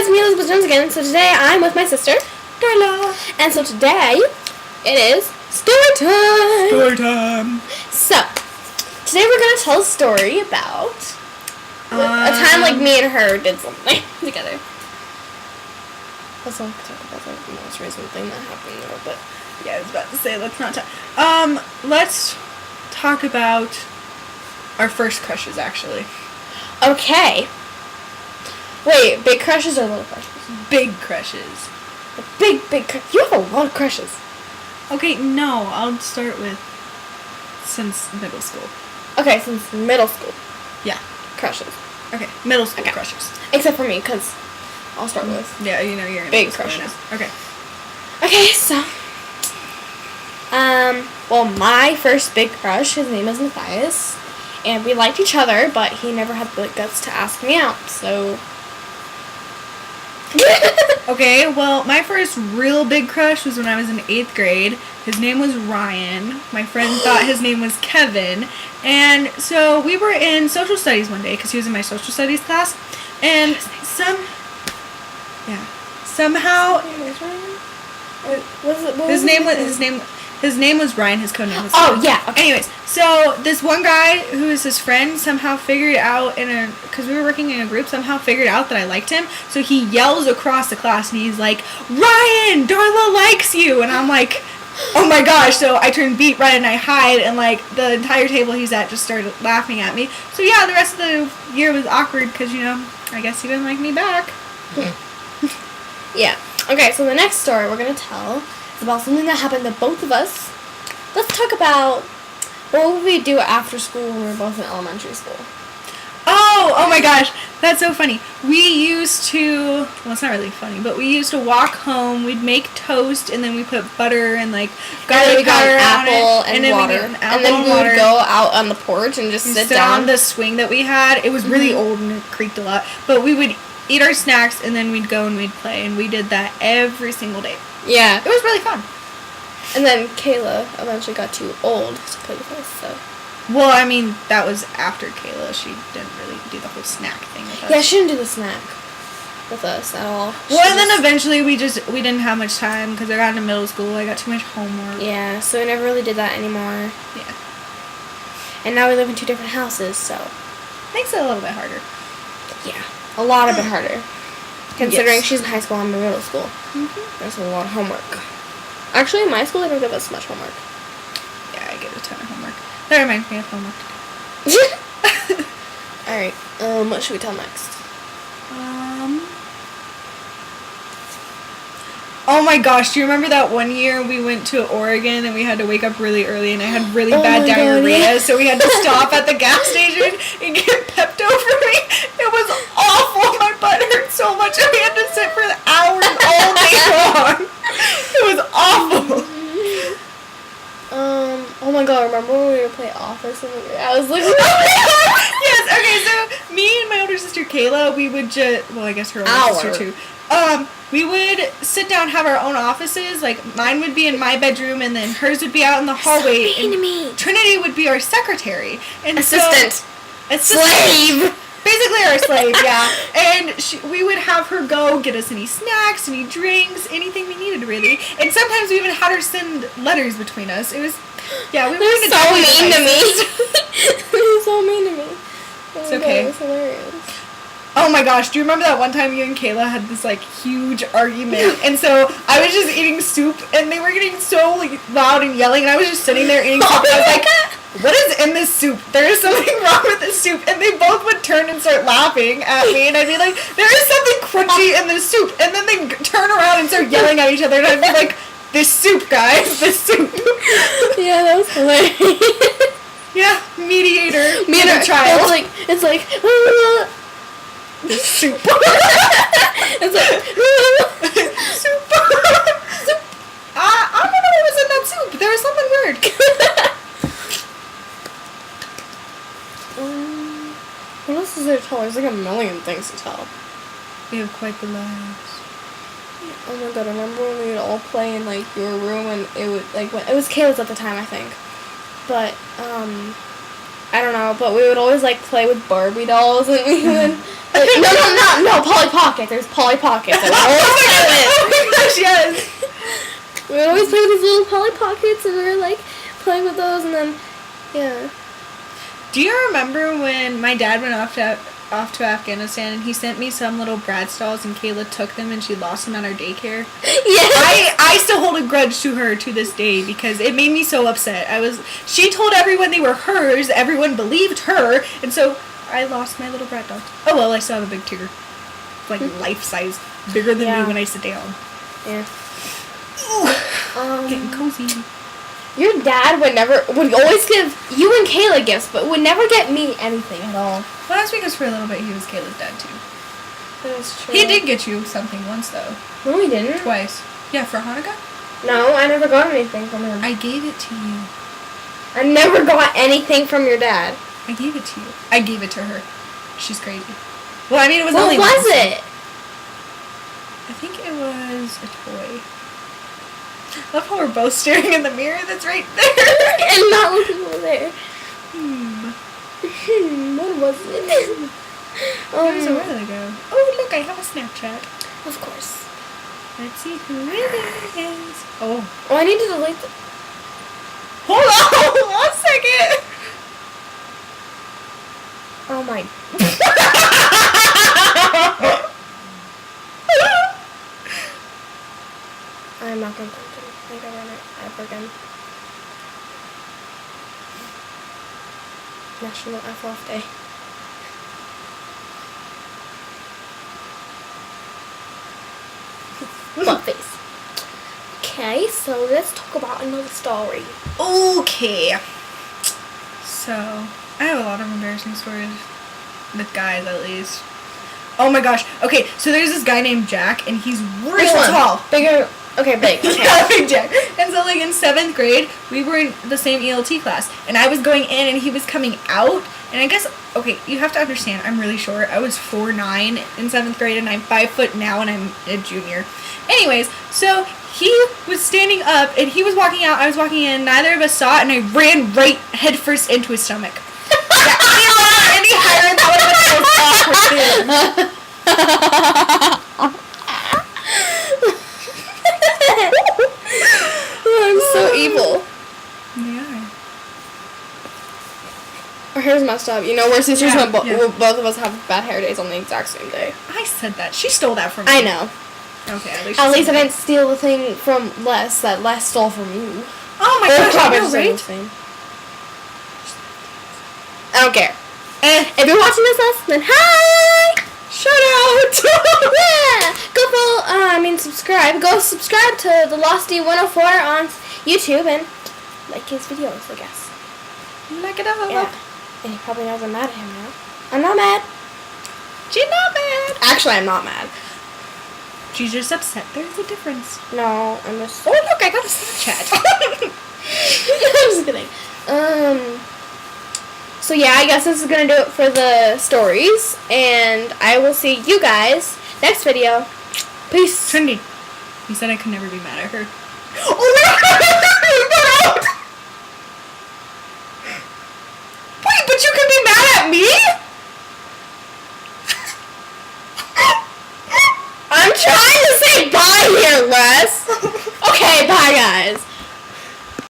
guys, me Elizabeth Jones again. So today I'm with my sister, Darla. And so today it is story time. Story time. So today we're gonna tell a story about a time like me and her did something together. Let's not talk about the most recent thing that happened though, but yeah, I was about to say let's not talk. Let's talk about our first crushes actually. Okay. Wait, big crushes or little crushes? Big crushes. Big you have a lot of crushes. Okay, no, I'll start with since middle school. Okay, since middle school. Yeah. Crushes. Okay, middle school crushes. Except for me, because I'll start with yeah, you know you're in big crushes. Okay. Okay, so well, my first big crush, his name is Matthias, and we liked each other, but he never had the guts to ask me out. So okay, well, my first real big crush was when I was in 8th grade. His name was Ryan. My friend thought his name was Kevin. And so we were in social studies one day because he was in my social studies class. And somehow his name was Ryan. His codename was Oh, yeah. Okay. Anyways, so this one guy who is his friend somehow figured out because we were working in a group, somehow figured out that I liked him. So he yells across the class and he's like, "Ryan, Darla likes you." And I'm like, oh my gosh. So I turn beat right and I hide, and like the entire table he's at just started laughing at me. So yeah, the rest of the year was awkward because, I guess he didn't like me back. Yeah. Okay, so the next story we're going to tell is about something that happened to both of us. Let's talk about what would we do after school when we were both in elementary school. Oh my gosh, that's so funny. We used to, well, it's not really funny, but we used to walk home, we'd make toast, and then we put butter and garlic powder on it, and then water. And then we would go out on the porch and just sit down on the swing that we had. It was really old and it creaked a lot, but we would eat our snacks and then we'd go and we'd play, and we did that every single day. Yeah. It was really fun. And then Kayla eventually got too old to play with us, so. Well, I mean, that was after Kayla. She didn't really do the whole snack thing with us. Yeah, she didn't do the snack with us at all. Well, and then eventually we didn't have much time because I got into middle school. I got too much homework. Yeah, so we never really did that anymore. Yeah. And now we live in 2 different houses, so. Makes it a little bit harder. Yeah, a lot of bit harder. Considering she's in high school, I'm in middle school. Mm-hmm. There's a lot of homework. Actually, in my school, they don't give us much homework. Yeah, I get a ton of homework. That reminds me of homework. Alright, what should we tell next? Oh my gosh, do you remember that one year we went to Oregon and we had to wake up really early and I had really bad diarrhea, so we had to stop at the gas station and get Pepto for me? It was awful. My butt hurt so much and we had to sit for hours all day long. It was awful. Oh my god, remember when we would play Office? And I was like, yes, okay, so me and my older sister Kayla, we would well, I guess her older sister too. We would sit down, have our own offices. Like, mine would be in my bedroom, and then hers would be out in the hallway. So mean to me. Trinity would be our secretary. And assistant. Slave. Basically our slave, yeah. And we would have her go get us any snacks, any drinks, anything we needed, really. And sometimes we even had her send letters between us. It was, yeah, we were so mean to me. They're so mean to me. Oh it's okay. God, it's hilarious. Oh my gosh, do you remember that one time you and Kayla had this huge argument? And so I was just eating soup and they were getting so loud and yelling and I was just sitting there eating soup and I was like, what is in this soup? There is something wrong with this soup. And they both would turn and start laughing at me and I'd be like, there is something crunchy in this soup. And then they'd turn around and start yelling at each other and I'd be like, this soup, guys, this soup. Yeah, that was hilarious. Yeah, mediator child. It's like this soup. It's like soup. Soup. I don't know what was in that soup. There was something weird. What else is there to tell? There's a million things to tell. We have quite the lives. Oh my god, I remember when we would all play in your room and it would when it was Kayla's at the time, I think. But I don't know, but we would always play with Barbie dolls and we would no, Polly Pockets. There's Polly Pockets. And we always play with. Oh my gosh, yes. We would always play with these little Polly Pockets, and we were like playing with those, and then yeah. Do you remember when my dad went off to Afghanistan and he sent me some little Bratz dolls and Kayla took them and she lost them at our daycare? Yes. I still hold a grudge to her to this day because it made me so upset. She told everyone they were hers, everyone believed her, and so I lost my little Brat dolls. Oh well, I still have a big tiger. It's like life size, bigger than me when I sit down. Yeah. Getting cozy. Your dad would always give you and Kayla gifts, but would never get me anything at all. Well, that's because for a little bit he was Kayla's dad too. That is true. He did get you something once though. No, he didn't. Twice. Yeah, for Hanukkah? No, I never got anything from him. I gave it to you. I never got anything from your dad. I gave it to you. I gave it to her. She's crazy. Well, I mean, it was What only was once, so- it? I think it was a toy. I love how we're both staring in the mirror that's right there. And not looking over there. What was it? It was a while ago. Oh, look, I have a Snapchat. Of course. Let's see who it is. Oh. Oh, I need to delete the... Hold on! 1 second! Oh my... I'm not going to think I run it ever again. National F-off Day. Butt face. Okay, so let's talk about another story. Okay. So, I have a lot of embarrassing stories. With guys, at least. Oh my gosh. Okay, so there's this guy named Jack, and he's really tall. Bigger. Okay, big. Okay. Yeah, big Jack. And so, like, in 7th grade, we were in the same ELT class. And I was going in, and he was coming out. And I guess, okay, you have to understand, I'm really short. I was 4'9" in 7th grade, and I'm 5 foot now, and I'm a junior. Anyways, so he was standing up, and he was walking out, I was walking in, neither of us saw it, and I ran right headfirst into his stomach. Yeah, any higher, and that would have been so awkward, too. I'm so evil. They are. Our hair's messed up. You know, we're sisters Yeah, when yeah. both of us have bad hair days on the exact same day. I said that. She stole that from me. I know. Okay, at At least least I didn't steal the thing from Les that Les stole from you. Oh my They're gosh, I probably know, just the right? same. I don't care. If you're watching this, Les, then hi! Shout out! Yeah! Subscribe. Go subscribe to the Losty 104 on YouTube and like his videos, I guess. Knock it up. Yeah. And he probably knows I'm mad at him now. I'm not mad. She's not mad. Actually, I'm not mad. She's just upset. There's a difference. No, I'm just... Oh, look, I got a Snapchat. I'm just kidding. So yeah, I guess this is gonna do it for the stories, and I will see you guys next video. Peace. Trinity, you said I could never be mad at her. Oh my God! Wait, but you can be mad at me? I'm trying to say bye here, Les. Okay, bye guys.